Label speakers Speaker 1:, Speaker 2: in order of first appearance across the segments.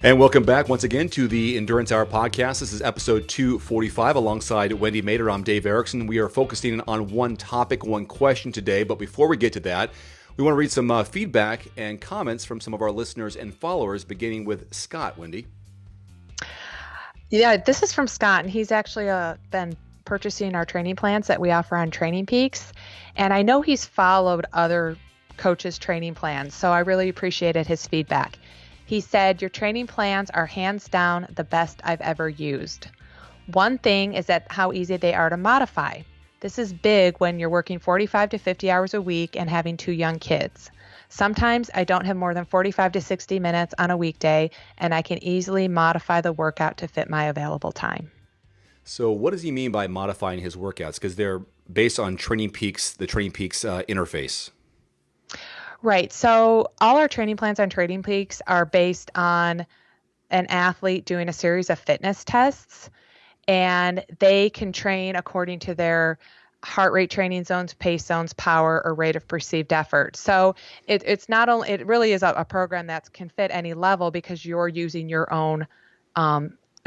Speaker 1: And welcome back once again to the Endurance Hour podcast. This is episode 245 alongside Wendy Mater. I'm Dave Erickson. We are focusing on one topic, one question today. But before we get to that, we want to read some feedback and comments from some of our listeners and followers, beginning with Scott. Wendy?
Speaker 2: Yeah, this is from Scott, and he's actually been purchasing our training plans that we offer on Training Peaks. And I know he's followed other coaches' training plans, so I really appreciated his feedback. He said, your training plans are hands down the best I've ever used. One thing is that how easy they are to modify. This is big when you're working 45 to 50 hours a week and having 2 young kids. Sometimes I don't have more than 45 to 60 minutes on a weekday, and I can easily modify the workout to fit my available time.
Speaker 1: So what does he mean by modifying his workouts? Because they're based on Training Peaks, the Training Peaks interface.
Speaker 2: Right. So all our training plans on Training Peaks are based on an athlete doing a series of fitness tests, and they can train according to their heart rate training zones, pace zones, power, or rate of perceived effort. So it's not only, it really is a program that can fit any level because you're using your own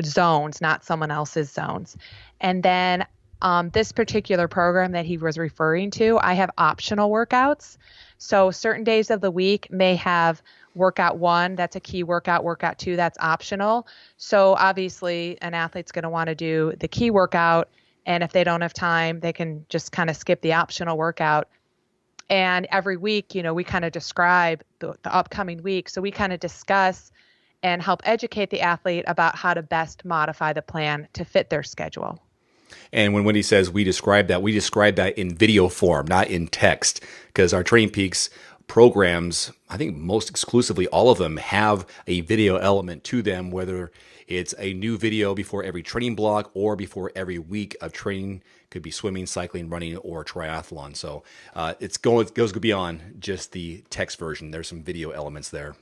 Speaker 2: zones, not someone else's zones. And then this particular program that he was referring to, I have optional workouts. So certain days of the week may have workout 1, that's a key workout, workout 2, that's optional. So obviously an athlete's going to want to do the key workout, and if they don't have time, they can just kind of skip the optional workout. And every week, we kind of describe the upcoming week. So we kind of discuss and help educate the athlete about how to best modify the plan to fit their schedule.
Speaker 1: And when Wendy says we describe that in video form, not in text, because our Training Peaks programs, I think most exclusively, all of them have a video element to them, whether it's a new video before every training block or before every week of training. Could be swimming, cycling, running, or triathlon. So it goes beyond just the text version. There's some video elements there.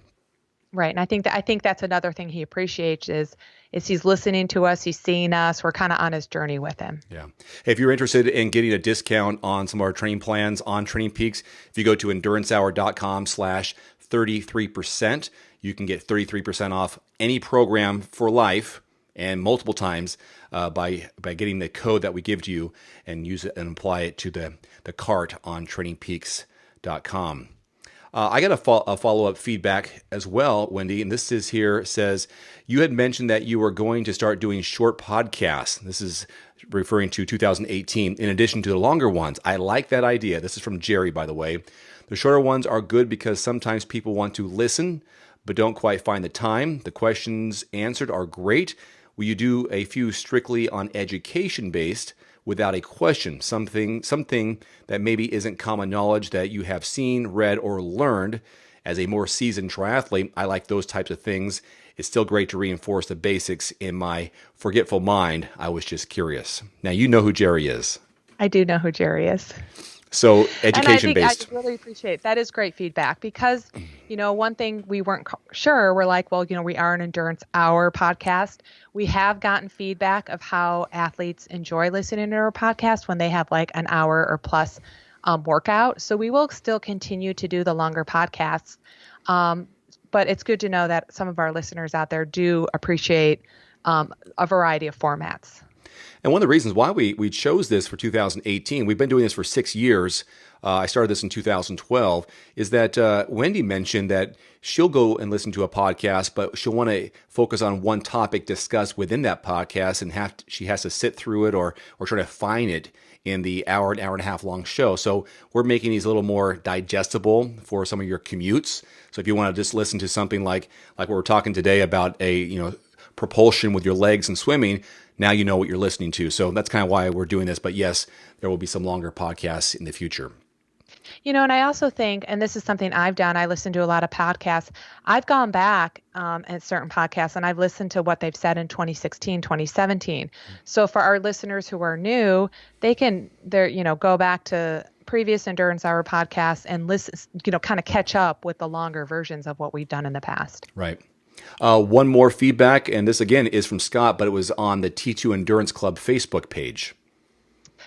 Speaker 2: Right. And I think that's another thing he appreciates is he's listening to us, he's seeing us, we're kind of on his journey with him.
Speaker 1: Yeah. If you're interested in getting a discount on some of our training plans on Training Peaks, if you go to endurancehour.com/33%, you can get 33% off any program for life and multiple times by getting the code that we give to you and use it and apply it to the cart on trainingpeaks.com. I got a follow-up feedback as well, Wendy, and this is here, says, you had mentioned that you were going to start doing short podcasts. This is referring to 2018, in addition to the longer ones. I like that idea. This is from Jerry, by the way. The shorter ones are good because sometimes people want to listen, but don't quite find the time. The questions answered are great. Will you do a few strictly on education-based without a question, something that maybe isn't common knowledge that you have seen, read, or learned? As a more seasoned triathlete, I like those types of things. It's still great to reinforce the basics in my forgetful mind. I was just curious. Now, you know who Jerry is.
Speaker 2: I do know who Jerry is.
Speaker 1: So education-based.
Speaker 2: I really appreciate that. Is great feedback because, one thing we weren't sure, we're like, well, we are an Endurance Hour podcast. We have gotten feedback of how athletes enjoy listening to our podcast when they have like an hour or plus workout. So we will still continue to do the longer podcasts. But it's good to know that some of our listeners out there do appreciate a variety of formats.
Speaker 1: And one of the reasons why we chose this for 2018, we've been doing this for 6 years. I started this in 2012, is that Wendy mentioned that she'll go and listen to a podcast, but she'll want to focus on one topic discussed within that podcast, and she has to sit through it or try to find it in the hour and a half long show. So we're making these a little more digestible for some of your commutes. So if you want to just listen to something like what we're talking today about propulsion with your legs and swimming, now you know what you're listening to. So that's kind of why we're doing this. But yes, there will be some longer podcasts in the future.
Speaker 2: And I also think, and this is something I've done, I listen to a lot of podcasts. I've gone back at certain podcasts and I've listened to what they've said in 2016, 2017. So for our listeners who are new, they can, go back to previous Endurance Hour podcasts and listen, kind of catch up with the longer versions of what we've done in the past.
Speaker 1: Right. One more feedback, and this again is from Scott, but it was on the T2 Endurance Club Facebook page.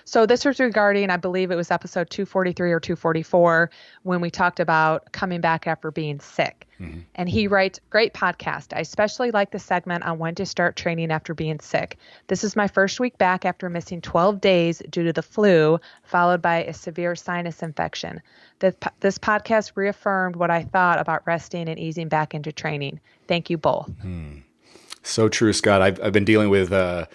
Speaker 2: So this was regarding, I believe it was episode 243 or 244, when we talked about coming back after being sick. And he writes, great podcast. I especially like the segment on when to start training after being sick. This is my first week back after missing 12 days due to the flu, followed by a severe sinus infection. This podcast reaffirmed what I thought about resting and easing back into training. Thank you both.
Speaker 1: So true, Scott. I've been dealing with a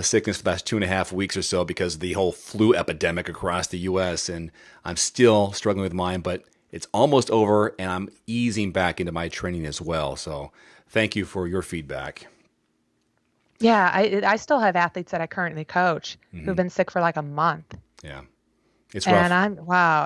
Speaker 1: sickness for the last 2.5 weeks or so because of the whole flu epidemic across the U.S. And I'm still struggling with mine, but it's almost over and I'm easing back into my training as well. So thank you for your feedback.
Speaker 2: Yeah, I still have athletes that I currently coach who've been sick for like a month.
Speaker 1: Yeah, it's rough.
Speaker 2: And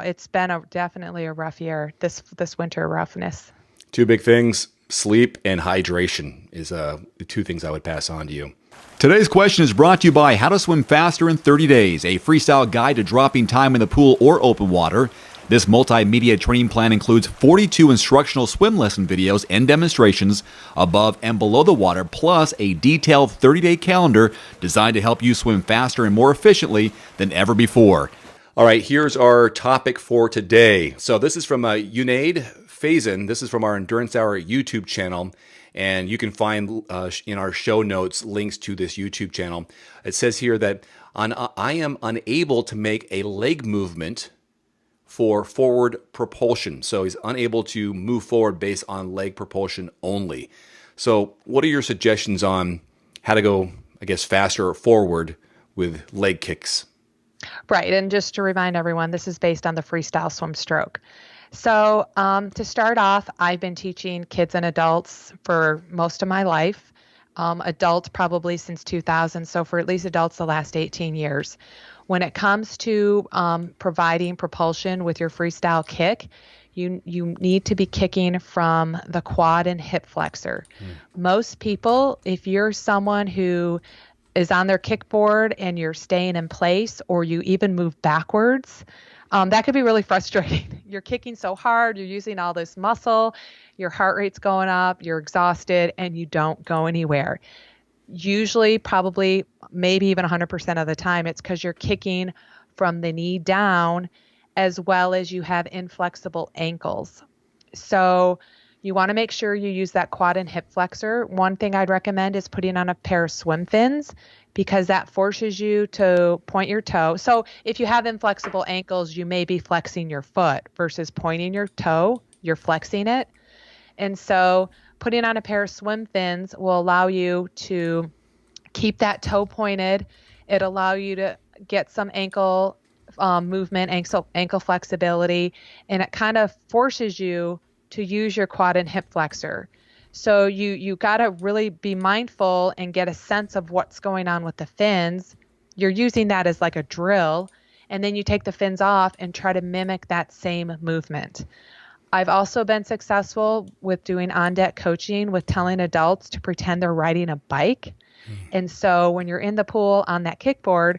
Speaker 2: it's been definitely a rough year, this winter roughness.
Speaker 1: Two big things, sleep and hydration is the two things I would pass on to you.
Speaker 3: Today's question is brought to you by How to Swim Faster in 30 Days, a freestyle guide to dropping time in the pool or open water. This multimedia training plan includes 42 instructional swim lesson videos and demonstrations above and below the water, plus a detailed 30-day calendar designed to help you swim faster and more efficiently than ever before.
Speaker 1: All right, here's our topic for today. So this is from Unaid Faison. This is from our Endurance Hour YouTube channel. And you can find in our show notes links to this YouTube channel. It says here that I am unable to make a leg movement for forward propulsion. So he's unable to move forward based on leg propulsion only. So what are your suggestions on how to go, I guess, faster or forward with leg kicks?
Speaker 2: Right. And just to remind everyone, this is based on the freestyle swim stroke. So to start off, I've been teaching kids and adults for most of my life, adults probably since 2000. So for at least adults, the last 18 years. When it comes to providing propulsion with your freestyle kick, you need to be kicking from the quad and hip flexor. Most people, if you're someone who is on their kickboard and you're staying in place or you even move backwards, that could be really frustrating. You're kicking so hard, you're using all this muscle, your heart rate's going up, you're exhausted, and you don't go anywhere. Usually, probably, maybe even 100% of the time, it's because you're kicking from the knee down as well as you have inflexible ankles. So you want to make sure you use that quad and hip flexor. One thing I'd recommend is putting on a pair of swim fins because that forces you to point your toe. So if you have inflexible ankles, you may be flexing your foot versus pointing your toe, you're flexing it. And so putting on a pair of swim fins will allow you to keep that toe pointed. It'll allow you to get some ankle movement, ankle flexibility, and it kind of forces you to use your quad and hip flexor. So you got to really be mindful and get a sense of what's going on with the fins. You're using that as like a drill, and then you take the fins off and try to mimic that same movement. I've also been successful with doing on-deck coaching with telling adults to pretend they're riding a bike. And so when you're in the pool on that kickboard,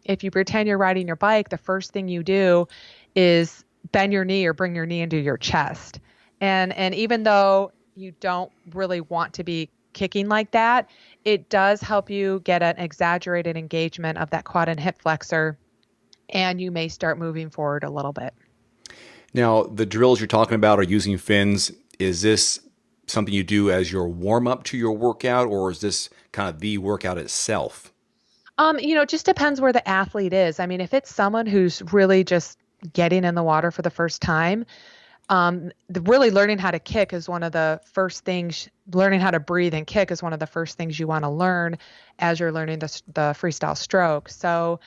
Speaker 2: if you pretend you're riding your bike, the first thing you do is bend your knee or bring your knee into your chest. And even though you don't really want to be kicking like that, it does help you get an exaggerated engagement of that quad and hip flexor, and you may start moving forward a little bit.
Speaker 1: Now, the drills you're talking about are using fins. Is this something you do as your warm-up to your workout, or is this kind of the workout itself?
Speaker 2: It just depends where the athlete is. I mean, if it's someone who's really just getting in the water for the first time, really learning how to kick is one of the first things. Learning how to breathe and kick is one of the first things you want to learn as you're learning the freestyle stroke. So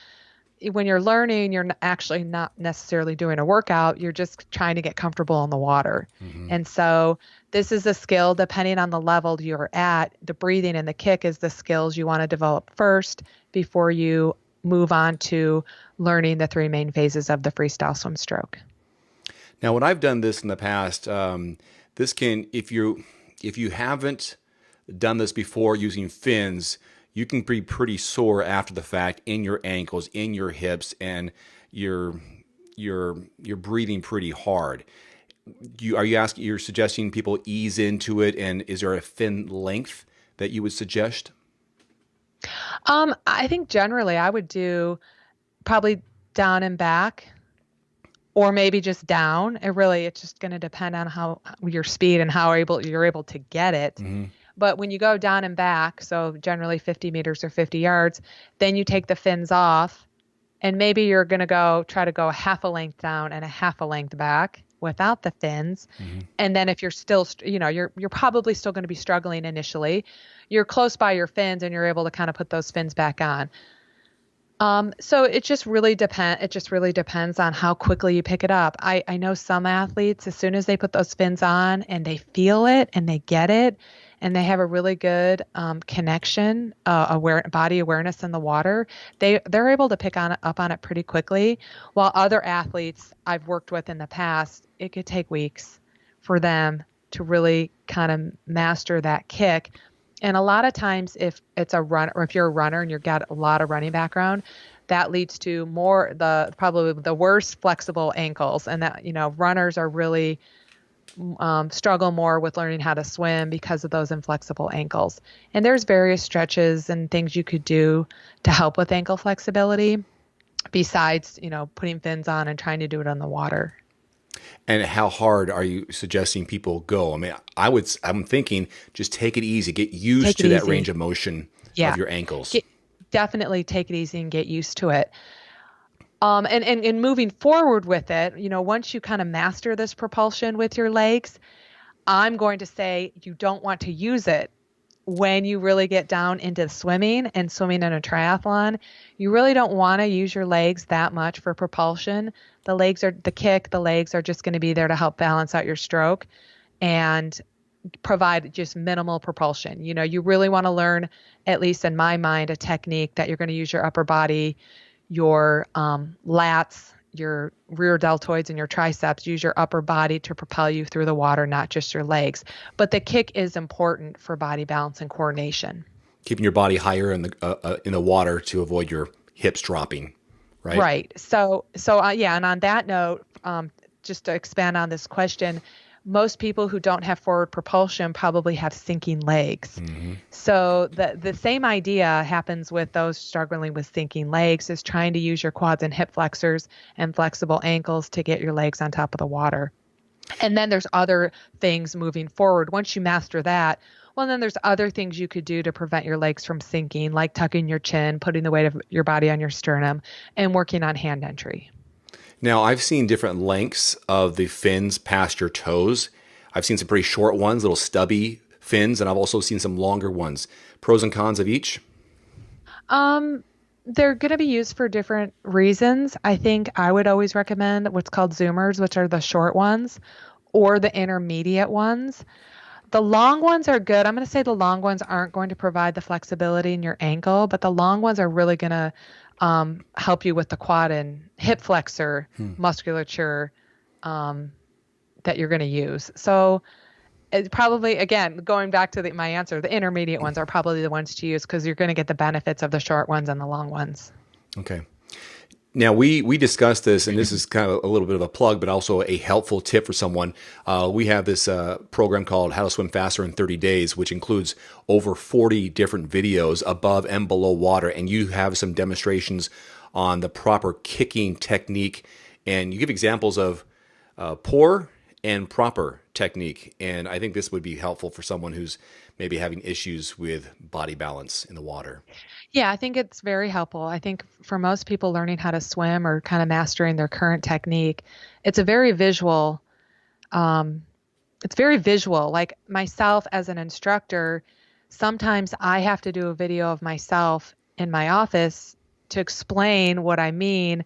Speaker 2: when you're learning, you're actually not necessarily doing a workout. You're just trying to get comfortable in the water. And so this is a skill, depending on the level you're at. The breathing and the kick is the skills you want to develop first before you move on to learning the three main phases of the freestyle swim stroke.
Speaker 1: Now, when I've done this in the past, this can, if you haven't done this before using fins, you can be pretty sore after the fact in your ankles, in your hips, and you're breathing pretty hard. You're suggesting people ease into it, and is there a fin length that you would suggest?
Speaker 2: I think generally I would do Probably down and back, or maybe just down. It's just going to depend on how your speed and how you're able to get it. But when you go down and back, so generally 50 meters or 50 yards, then you take the fins off, and maybe you're going to try to go a half a length down and a half a length back without the fins. And then if you're still, you're probably still going to be struggling initially, you're close by your fins and you're able to kind of put those fins back on. So it just really depends on how quickly you pick it up. I know some athletes, as soon as they put those fins on and they feel it and they get it and they have a really good connection, body awareness in the water, they're able to pick up on it pretty quickly. While other athletes I've worked with in the past, it could take weeks for them to really kind of master that kick. And a lot of times if it's a run, or if you're a runner and you've got a lot of running background, that leads to probably the worst flexible ankles. And that, runners are really struggle more with learning how to swim because of those inflexible ankles. And there's various stretches and things you could do to help with ankle flexibility besides, putting fins on and trying to do it on the water.
Speaker 1: And how hard are you suggesting people go? I mean, I'm thinking just take it easy, get used to that range of motion of your ankles.
Speaker 2: Definitely take it easy and get used to it. And moving forward with it, once you kind of master this propulsion with your legs, I'm going to say you don't want to use it when you really get down into swimming in a triathlon. You really don't want to use your legs that much for propulsion. The legs are just going to be there to help balance out your stroke and provide just minimal propulsion. You really want to learn, at least in my mind, a technique that you're going to use your upper body, your lats, your rear deltoids, and your triceps. Use your upper body to propel you through the water, not just your legs. But the kick is important for body balance and coordination. Keeping
Speaker 1: your body higher in the water to avoid your hips dropping, right?
Speaker 2: Right. So yeah. And on that note, just to expand on this question, most people who don't have forward propulsion probably have sinking legs. So the same idea happens with those struggling with sinking legs, is trying to use your quads and hip flexors and flexible ankles to get your legs on top of the water. And then there's other things moving forward. Once you master that, well, then there's other things you could do to prevent your legs from sinking, like tucking your chin, putting the weight of your body on your sternum, and working on hand entry.
Speaker 1: Now, I've seen different lengths of the fins past your toes. I've seen some pretty short ones, little stubby fins, and I've also seen some longer ones. Pros and cons of each?
Speaker 2: They're going to be used for different reasons. I think I would always recommend what's called Zoomers, which are the short ones, or the intermediate ones. The long ones are good. I'm going to say the long ones aren't going to provide the flexibility in your ankle, but the long ones are really going to help you with the quad and hip flexor musculature that you're going to use. So it's probably, again, going back to my answer, the intermediate ones are probably the ones to use because you're going to get the benefits of the short ones and the long ones.
Speaker 1: Okay. Now, we discussed this, and this is kind of a little bit of a plug, but also a helpful tip for someone. We have this program called How to Swim Faster in 30 Days, which includes over 40 different videos above and below water, and you have some demonstrations on the proper kicking technique, and you give examples of poor and proper technique, and I think this would be helpful for someone who's maybe having issues with body balance in the water.
Speaker 2: Yeah, I think it's very helpful. I think for most people learning how to swim or kind of mastering their current technique, it's very visual. Like myself as an instructor, sometimes I have to do a video of myself in my office to explain what I mean.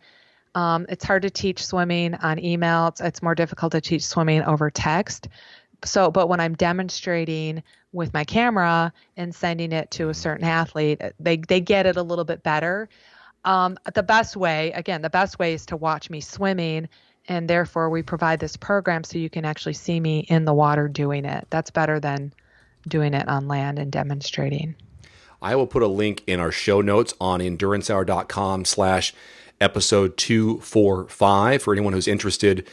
Speaker 2: It's hard to teach swimming on email. It's more difficult to teach swimming over text. But when I'm demonstrating with my camera and sending it to a certain athlete, they get it a little bit better. The best way is to watch me swimming, and therefore we provide this program so you can actually see me in the water doing it. That's better than doing it on land and demonstrating.
Speaker 1: I will put a link in our show notes on endurancehour.com/episode 245 for anyone who's interested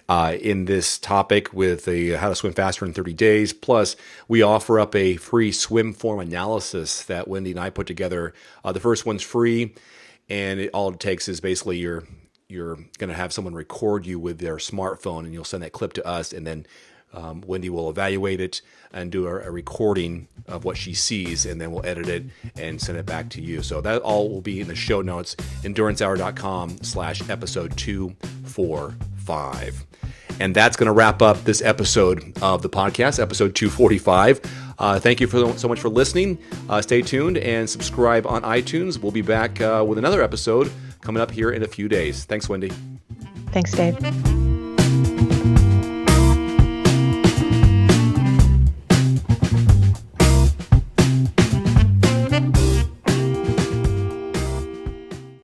Speaker 1: in this topic with the How to Swim Faster in 30 Days. Plus, we offer up a free swim form analysis that Wendy and I put together. The first one's free, and all it takes is basically you're going to have someone record you with their smartphone, and you'll send that clip to us, and then Wendy will evaluate it and do a recording of what she sees, and then we'll edit it and send it back to you. So that all will be in the show notes, endurancehour.com/episode 245. And that's going to wrap up this episode of the podcast, episode 245. Thank you so much for listening. Stay tuned and subscribe on iTunes. We'll be back with another episode coming up here in a few days. Thanks, Wendy.
Speaker 2: Thanks, Dave.